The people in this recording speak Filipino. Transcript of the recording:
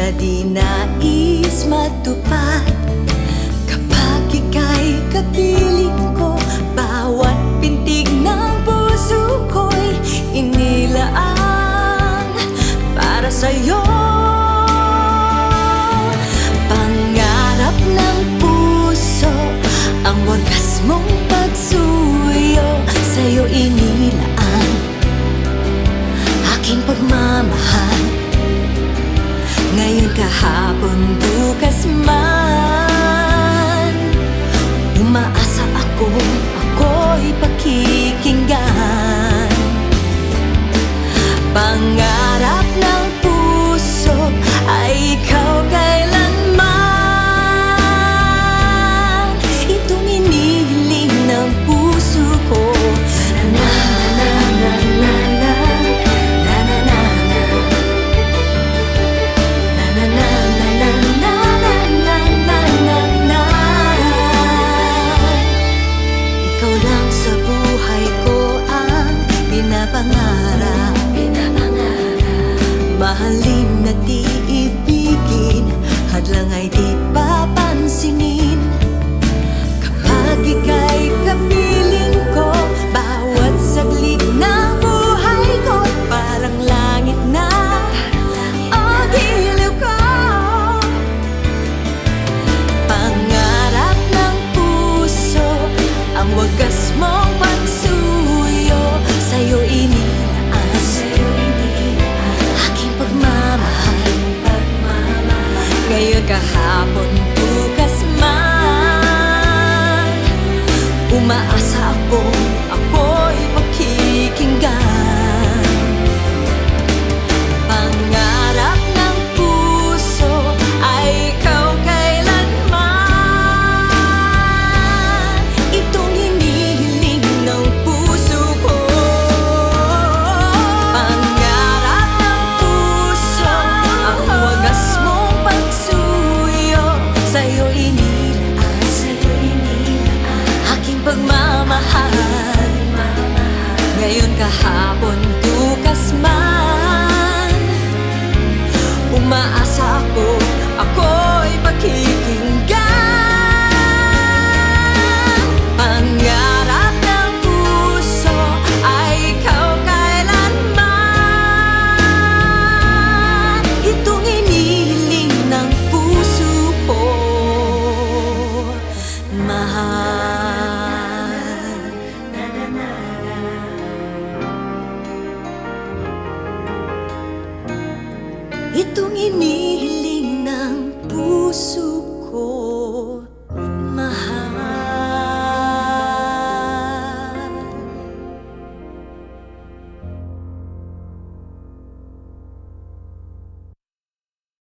na di nais matupad. Kapag ika'y kapiling ko, bawat pintig ng puso ko'y inilaan para sa'yo. Pangarap ng puso, ang wagas mong pagsuyo, sa'yo inilaan aking pagmamahal. Ngayon, kahapon, bukas man, umaasa ako'y pakikinggan. Pangarap ng puso ay ikaw kailanman. Itong inihiling ng puso ko. Na na na na na na na na na na na na na na na na. Ikaw lang sa buhay ko ang pinapangarap. Mahalin na di ibigin, hadlang ay di papansinin. Kapag ika'y kapiling ko, bawat saglit ng buhay ko parang langit na o giliw ko. Pangarap ng puso, ang wagas mong pagsuyo, sa'yo inilaan aking pagmamahal. Ngayon, kahapon, bukas man, umaasa ako'y pakikinggan. Pangarap ng puso ay ikaw kailanman. Itong hinihiling ng puso ko. Pangarap ng puso, ang wagas mong pagsuyo, sa'yo inilaan aking pagmamahal. Ngayon, kahapon, bukas man, umaasa ako'y pakikinggan. Pangarap ng puso ay ikaw kailanman. Itong inihiling ng puso ko, mahal. Itong inihiling